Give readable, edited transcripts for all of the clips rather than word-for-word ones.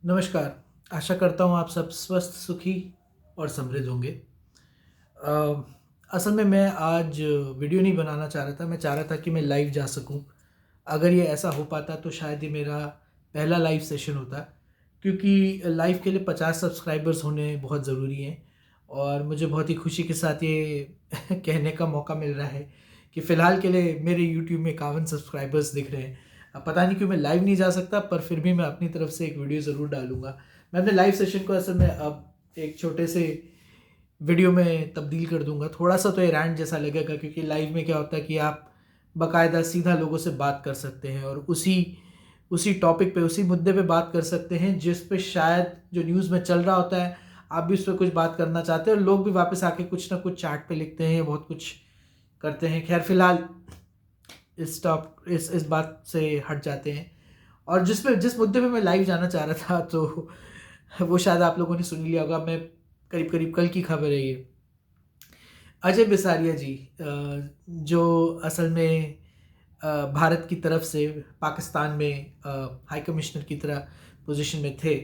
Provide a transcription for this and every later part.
नमस्कार। आशा करता हूँ आप सब स्वस्थ, सुखी और समृद्ध होंगे। अ, असल में मैं आज वीडियो नहीं बनाना चाह रहा था, मैं चाह रहा था कि मैं लाइव जा सकूँ। अगर ये ऐसा हो पाता तो शायद ये मेरा पहला लाइव सेशन होता, क्योंकि लाइव के लिए 50 सब्सक्राइबर्स होने बहुत ज़रूरी हैं और मुझे बहुत ही खुशी के साथ ये कहने का मौका मिल रहा है कि फ़िलहाल के लिए मेरे यूट्यूब में 51 सब्सक्राइबर्स दिख रहे हैं। अब पता नहीं क्यों मैं लाइव नहीं जा सकता, पर फिर भी मैं अपनी तरफ से एक वीडियो ज़रूर डालूँगा। मैं अपने लाइव सेशन को असल में अब एक छोटे से वीडियो में तब्दील कर दूँगा। थोड़ा-सा तो ये रैंट जैसा लगेगा, क्योंकि लाइव में क्या होता है कि आप बाकायदा सीधा लोगों से बात कर सकते हैं और उसी उसी टॉपिक पे, उसी मुद्दे पे बात कर सकते हैं जिस पे शायद जो न्यूज़ में चल रहा होता है, आप भी उस पे कुछ बात करना चाहते हैं और लोग भी वापस आके कुछ ना कुछ चैट पे लिखते हैं, बहुत कुछ करते हैं। ख़ैर फ़िलहाल इस बात से हट जाते हैं और जिस मुद्दे पे मैं लाइव जाना चाह रहा था, तो वो शायद आप लोगों ने सुन लिया होगा। मैं करीब-करीब कल की खबर है ये। अजय बिसारिया जी, जो असल में भारत की तरफ से पाकिस्तान में हाई कमिश्नर की तरह पोजीशन में थे,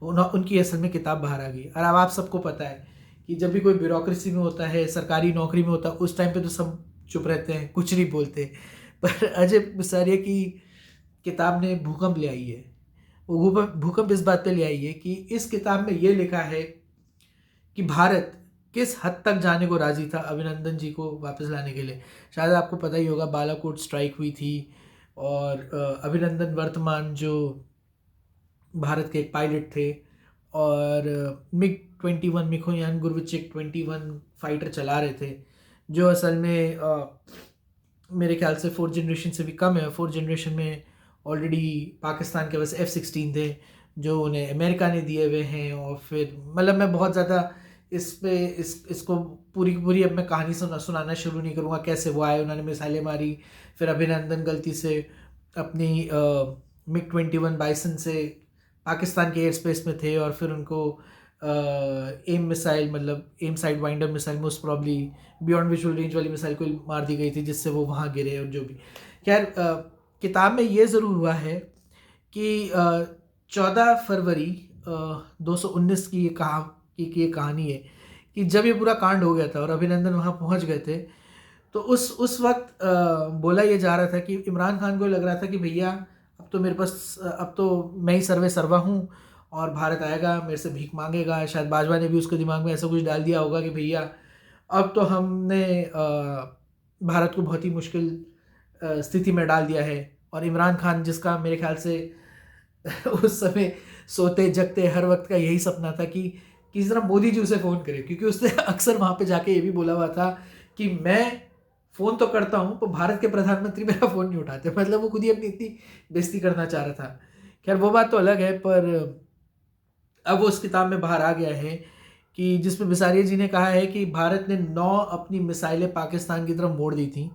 उनकी असल में किताब बाहर आ गई। और अब आप सबको पता है कि जब भी कोई ब्यूरोक्रेसी में होता है, सरकारी नौकरी में होता है, उस टाइम पे तो सब चुप रहते हैं, कुछ नहीं बोलते। पर अजय बिसारिया की किताब ने भूकंप ले आई है। वो भूकंप भूकंप इस बात पे ले आई है कि इस किताब में ये लिखा है कि भारत किस हद तक जाने को राजी था अभिनंदन जी को वापस लाने के लिए। शायद आपको पता ही होगा, बालाकोट स्ट्राइक हुई थी और अभिनंदन वर्तमान जो भारत के एक पायलट थे और मिग 21 मिखोयान गुरविचिक 21 फाइटर चला रहे थे, जो असल में मेरे ख्याल से 4th जनरेशन से भी कम है। 4th जनरेशन में ऑलरेडी पाकिस्तान के पास F-16 थे, जो उन्हें अमेरिका ने दिए हुए हैं। और फिर मतलब मैं बहुत ज़्यादा इस पे इसको पूरी की पूरी अब मैं कहानी सुनाना शुरू नहीं करूँगा, कैसे वो आए, उन्होंने मिसाइलें मारी, फिर अभिनंदन गलती से अपनी मिग 21 बाइसन से पाकिस्तान के एयर स्पेस में थे और फिर उनको एम मिसाइल, मतलब M sidewinder missile, most probably beyond visual range वाली मिसाइल को मार दी गई थी, जिससे वो वहाँ गिरे। और जो भी खैर, किताब में ये ज़रूर हुआ है कि 14 फरवरी 219 की ये कहानी है कि जब ये पूरा कांड हो गया था और अभिनंदन वहाँ पहुँच गए थे, तो उस वक्त बोला ये जा रहा था कि इमरान खान को लग रहा था कि भैया अब तो मेरे पास, अब तो मैं ही सर्वे सर्वा हूँ और भारत आएगा मेरे से भीख मांगेगा। शायद बाजवा ने भी उसके दिमाग में ऐसा कुछ डाल दिया होगा कि भैया अब तो हमने भारत को बहुत ही मुश्किल स्थिति में डाल दिया है। और इमरान खान, जिसका मेरे ख्याल से उस समय सोते जगते हर वक्त का यही सपना था कि किसी तरह मोदी जी उसे फ़ोन करे, क्योंकि उसने अक्सर वहाँ पे जाके ये भी बोला हुआ था कि मैं फ़ोन तो करता हूँ, पर भारत के प्रधानमंत्री मेरा फ़ोन नहीं उठाते। मतलब वो खुद ही अपनी इतनी बेइज्जती करना चाह रहा था। खैर वो बात तो अलग है, पर अब वो उस किताब में बाहर आ गया है कि जिसमें बिसारिया जी ने कहा है कि भारत ने 9 अपनी मिसाइलें पाकिस्तान की तरफ मोड़ दी थी।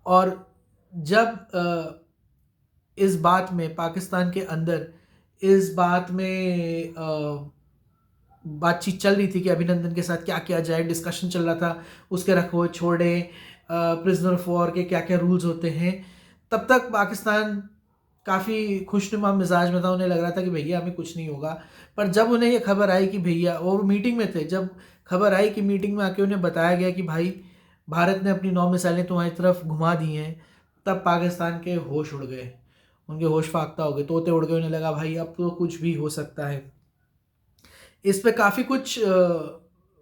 और जब इस बात में पाकिस्तान के अंदर इस बात में बातचीत चल रही थी कि अभिनंदन के साथ क्या किया जाए, डिस्कशन चल रहा था, उसके रखो छोड़े, प्रिजनर ऑफ वॉर के क्या क्या रूल्स होते हैं, तब तक पाकिस्तान काफ़ी खुशनुमा मिजाज में था। उन्हें लग रहा था कि भैया हमें कुछ नहीं होगा। पर जब उन्हें ये खबर आई कि भैया, और मीटिंग में थे, जब खबर आई कि मीटिंग में आके उन्हें बताया गया कि भाई भारत ने अपनी 9 मिसाइलें तुम्हारी तरफ घुमा दी हैं, तब पाकिस्तान के होश उड़ गए, उनके होश फाख्ता हो गए, तोते उड़ गए। उन्हें लगा भाई अब तो कुछ भी हो सकता है। इस पे काफ़ी कुछ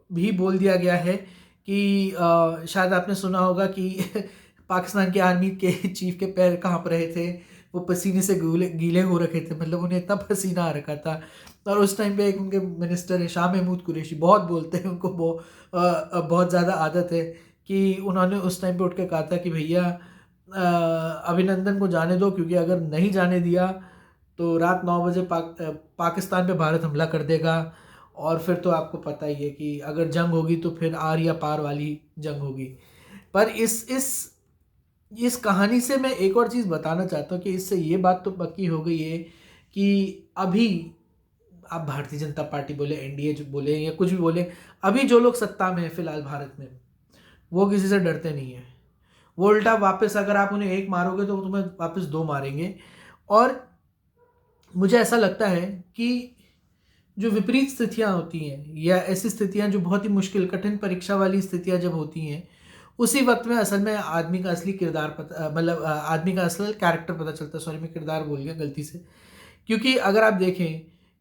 भी बोल दिया गया है कि शायद आपने सुना होगा कि पाकिस्तान की आर्मी के चीफ के पैर काँप रहे थे, वो पसीने से गीले गीले हो रखे थे, मतलब उन्हें इतना पसीना आ रखा था। और उस टाइम पे एक उनके मिनिस्टर हैं शाह महमूद कुरैशी, बहुत बोलते हैं, उनको बहुत ज़्यादा आदत है कि उन्होंने उस टाइम पे उठ के कहा था कि भैया अभिनंदन को जाने दो, क्योंकि अगर नहीं जाने दिया तो रात 9 बजे पाकिस्तान पे भारत हमला कर देगा। और फिर तो आपको पता ही है कि अगर जंग होगी तो फिर आर या पार वाली जंग होगी। पर इस कहानी से मैं एक और चीज़ बताना चाहता हूँ कि इससे ये बात तो पक्की हो गई है कि अभी आप भारतीय जनता पार्टी बोले, एनडीए जो बोले या कुछ भी बोले, अभी जो लोग सत्ता में है फिलहाल भारत में, वो किसी से डरते नहीं है। वो उल्टा वापस, अगर आप उन्हें एक मारोगे तो वो तुम्हें वापस दो मारेंगे। और मुझे ऐसा लगता है कि जो विपरीत स्थितियाँ होती हैं या ऐसी स्थितियाँ जो बहुत ही मुश्किल कठिन परीक्षा वाली स्थितियाँ जब होती हैं, उसी वक्त में असल में आदमी का असली किरदार पता मतलब आदमी का असल कैरेक्टर पता चलता है। सॉरी, मैं किरदार बोल गया गलती से। क्योंकि अगर आप देखें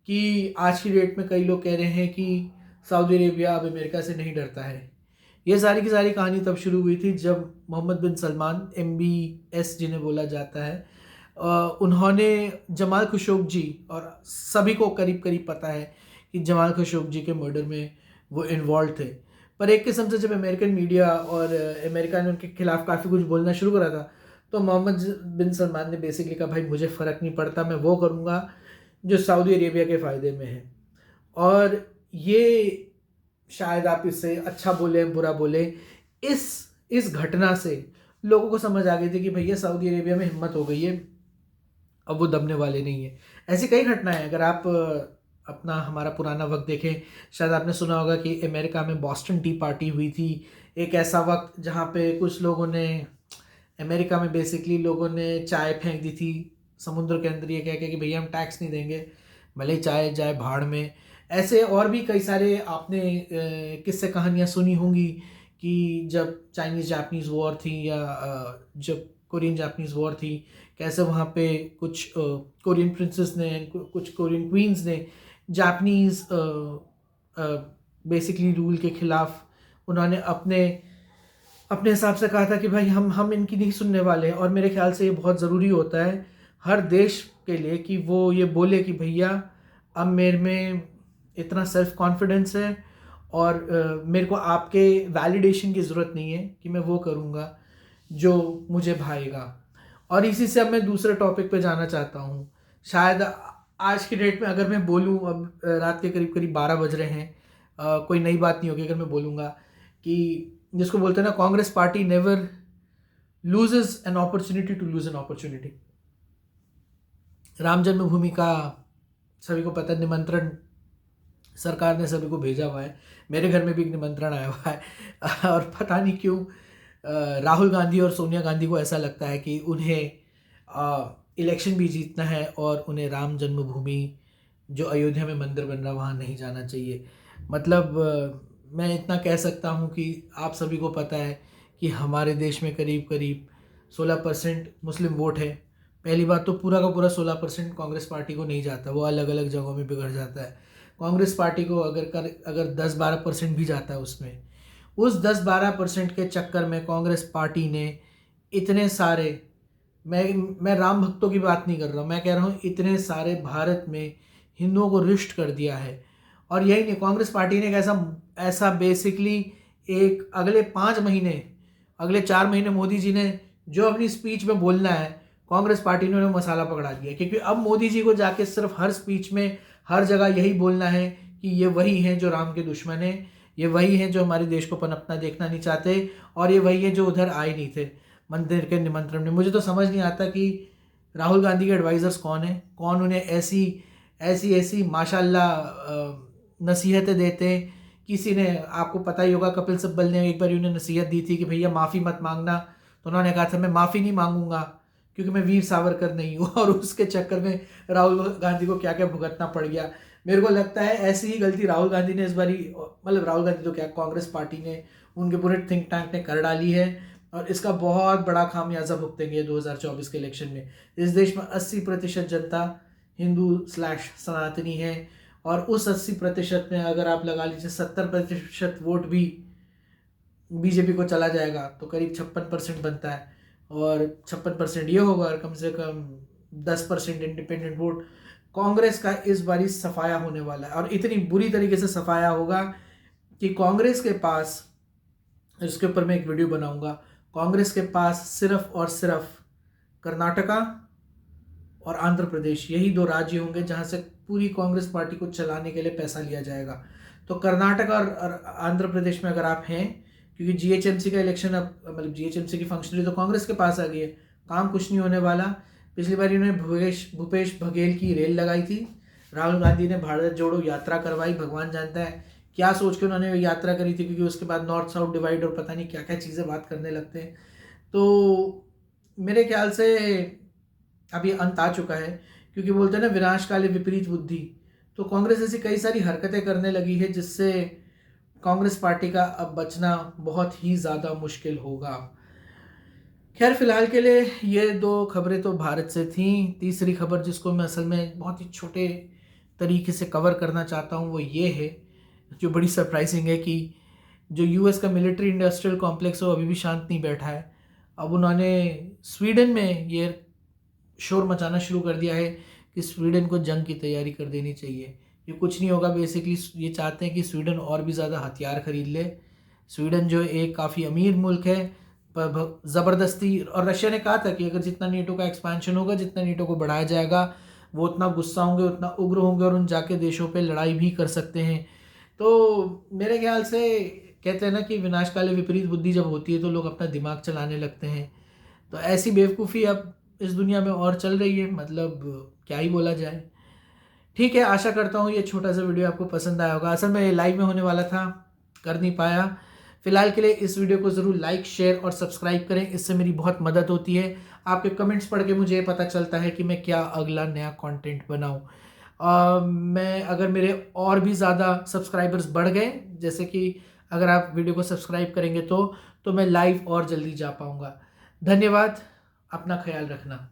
कि आज की डेट में कई लोग कह रहे हैं कि सऊदी अरेबिया अब अमेरिका से नहीं डरता है। ये सारी की सारी कहानी तब शुरू हुई थी जब मोहम्मद बिन सलमान MBS जिन्हें बोला जाता है, उन्होंने जमाल खशोगी, और सभी को करीब करीब पता है कि जमाल खशोगी के मर्डर में वो इन्वॉल्व थे। पर एक किस्म से जब अमेरिकन मीडिया और अमेरिका ने उनके खिलाफ काफ़ी कुछ बोलना शुरू करा था, तो मोहम्मद बिन सलमान ने बेसिकली कहा, भाई मुझे फ़र्क नहीं पड़ता, मैं वो करूँगा जो सऊदी अरेबिया के फ़ायदे में है। और ये शायद आप इससे अच्छा बोले बुरा बोले, इस घटना से लोगों को समझ आ गई थी कि भैया सऊदी अरेबिया में हिम्मत हो गई है, अब वो दबने वाले नहीं है। ऐसी कई घटनाएं हैं। अगर आप अपना हमारा पुराना वक्त देखें, शायद आपने सुना होगा कि अमेरिका में बॉस्टन टी पार्टी हुई थी। एक ऐसा वक्त जहाँ पे कुछ लोगों ने अमेरिका में बेसिकली लोगों ने चाय फेंक दी थी समुद्र के अंदर, ये कह के कि भैया हम टैक्स नहीं देंगे, भले ही चाय जाए भाड़ में। ऐसे और भी कई सारे आपने किस्से कहानियाँ सुनी होंगी कि जब चाइनीज़ जापानीज़ वॉर थी या जब कोरियन जापानीज़ वॉर थी, कैसे वहाँ पे कुछ कोरियन प्रिंसेस ने, कुछ कोरियन क्वींस ने जापानीज़ बेसिकली रूल के ख़िलाफ़ उन्होंने अपने अपने हिसाब से कहा था कि भाई हम इनकी नहीं सुनने वाले। और मेरे ख्याल से ये बहुत ज़रूरी होता है हर देश के लिए कि वो ये बोले कि भैया अब मेरे में इतना सेल्फ कॉन्फिडेंस है और मेरे को आपके वैलिडेशन की ज़रूरत नहीं है कि मैं वो करूँगा जो मुझे भाएगा। और इसी से अब मैं दूसरे टॉपिक पे जाना चाहता हूँ। शायद आज की डेट में अगर मैं बोलूँ, अब रात के करीब करीब 12 बज रहे हैं, कोई नई बात नहीं होगी अगर मैं बोलूँगा कि जिसको बोलते हैं ना, Congress party never loses an opportunity to lose an opportunity. Ram Janmabhoomi का सभी को पता है, निमंत्रण सरकार ने सभी को भेजा हुआ है। मेरे घर में भी एक निमंत्रण आया हुआ है और पता नहीं क्यों राहुल गांधी और सोनिया गांधी को ऐसा लगता है कि उन्हें इलेक्शन भी जीतना है और उन्हें राम जन्मभूमि जो अयोध्या में मंदिर बन रहा वहाँ नहीं जाना चाहिए। मतलब मैं इतना कह सकता हूँ कि आप सभी को पता है कि हमारे देश में करीब करीब 16% मुस्लिम वोट है। पहली बात तो पूरा का पूरा 16% कांग्रेस पार्टी को नहीं जाता, वो अलग अलग जगहों में बिगड़ जाता है। कांग्रेस पार्टी को अगर 10-12% भी जाता है उसमें, उस 10-12% के चक्कर में कांग्रेस पार्टी ने इतने सारे, मैं राम भक्तों की बात नहीं कर रहा हूँ, मैं कह रहा हूँ इतने सारे भारत में हिंदुओं को रिष्ट कर दिया है। और यही नहीं, कांग्रेस पार्टी ने एक ऐसा बेसिकली एक अगले 4 महीने मोदी जी ने जो अपनी स्पीच में बोलना है, कांग्रेस पार्टी ने उन्हें मसाला पकड़ा दिया। क्योंकि अब मोदी जी को जाके सिर्फ हर स्पीच में हर जगह यही बोलना है कि ये वही हैं जो राम के दुश्मन हैं, ये वही हैं जो हमारे देश को पनपना देखना नहीं चाहते, और ये वही हैं जो उधर आए नहीं थे मंदिर के निमंत्रण में। मुझे तो समझ नहीं आता कि राहुल गांधी के एडवाइज़र्स कौन हैं, कौन उन्हें ऐसी ऐसी ऐसी माशाल्लाह नसीहतें देते हैं। किसी ने, आपको पता ही होगा, कपिल सिब्बल ने एक बार उन्हें नसीहत दी थी कि भैया माफ़ी मत मांगना, तो उन्होंने कहा था मैं माफ़ी नहीं मांगूंगा क्योंकि मैं वीर सावरकर नहीं हूँ। और उसके चक्कर में राहुल गांधी को क्या क्या भुगतना पड़ गया। मेरे को लगता है ऐसी ही गलती राहुल गांधी ने इस बारी, मतलब राहुल गांधी तो क्या, कांग्रेस पार्टी ने, उनके पूरे थिंक टैंक ने कर डाली है और इसका बहुत बड़ा खामियाजा भुगतेंगे 2024 के इलेक्शन में। इस देश में 80% जनता हिंदू/सनातनी है और उस 80% में अगर आप लगा लीजिए 70% वोट भी बीजेपी को चला जाएगा तो करीब 56% बनता है। और 56% ये होगा और कम से कम 10% इंडिपेंडेंट वोट। कांग्रेस का इस बारी सफाया होने वाला है और इतनी बुरी तरीके से सफाया होगा कि कांग्रेस के पास, इसके ऊपर मैं एक वीडियो बनाऊंगा, कांग्रेस के पास सिर्फ और सिर्फ कर्नाटका और आंध्र प्रदेश, यही 2 राज्य होंगे जहां से पूरी कांग्रेस पार्टी को चलाने के लिए पैसा लिया जाएगा। तो कर्नाटका और आंध्र प्रदेश में अगर आप हैं, क्योंकि जीएचएमसी का इलेक्शन अब, मतलब जीएचएमसी की फंक्शनरी तो कांग्रेस के पास आ गई है, काम कुछ नहीं होने वाला। पिछली बार इन्होंने भूपेश बघेल की रेल लगाई थी, राहुल गांधी ने भारत जोड़ो यात्रा करवाई, भगवान जानता है क्या सोच के उन्होंने यात्रा करी थी, क्योंकि उसके बाद नॉर्थ साउथ डिवाइड और पता नहीं क्या क्या चीज़ें बात करने लगते हैं। तो मेरे ख्याल से अब ये अंत आ चुका है, क्योंकि बोलते हैं ना विनाश काले विपरीत बुद्धि। तो कांग्रेस ऐसी कई सारी हरकतें करने लगी है जिससे कांग्रेस पार्टी का अब बचना बहुत ही ज़्यादा मुश्किल होगा। खैर फिलहाल के लिए ये 2 खबरें तो भारत से थीं। तीसरी खबर जिसको मैं असल में बहुत ही छोटे तरीके से कवर करना चाहता हूँ वो ये है, जो बड़ी सरप्राइजिंग है कि जो यूएस का मिलिट्री इंडस्ट्रियल कॉम्प्लेक्स है वो अभी भी शांत नहीं बैठा है। अब उन्होंने स्वीडन में ये शोर मचाना शुरू कर दिया है कि स्वीडन को जंग की तैयारी कर देनी चाहिए। ये कुछ नहीं होगा, बेसिकली ये चाहते हैं कि स्वीडन और भी ज़्यादा हथियार खरीद ले। स्वीडन जो एक काफ़ी अमीर मुल्क है पर ज़बरदस्ती, और रशिया ने कहा था कि अगर जितना नेटो का एक्सपेंशन होगा, जितना नेटो को बढ़ाया जाएगा, वो उतना गुस्सा होंगे, उतना उग्र होंगे और उन जाके देशों पे लड़ाई भी कर सकते हैं। तो मेरे ख्याल से कहते हैं ना कि विनाशकाले विपरीत बुद्धि जब होती है तो लोग अपना दिमाग चलाने लगते हैं। तो ऐसी बेवकूफ़ी अब इस दुनिया में और चल रही है, मतलब क्या ही बोला जाए। ठीक है, आशा करता हूँ ये छोटा सा वीडियो आपको पसंद आया होगा। असल में ये लाइव में होने वाला था, कर नहीं पाया। फिलहाल के लिए इस वीडियो को ज़रूर लाइक, शेयर और सब्सक्राइब करें, इससे मेरी बहुत मदद होती है। आपके कमेंट्स पढ़ के मुझे पता चलता है कि मैं क्या अगला नया कंटेंट बनाऊँ। मैं अगर मेरे और भी ज़्यादा सब्सक्राइबर्स बढ़ गए, जैसे कि अगर आप वीडियो को सब्सक्राइब करेंगे तो मैं लाइव और जल्दी जा पाऊँगा। धन्यवाद, अपना ख्याल रखना।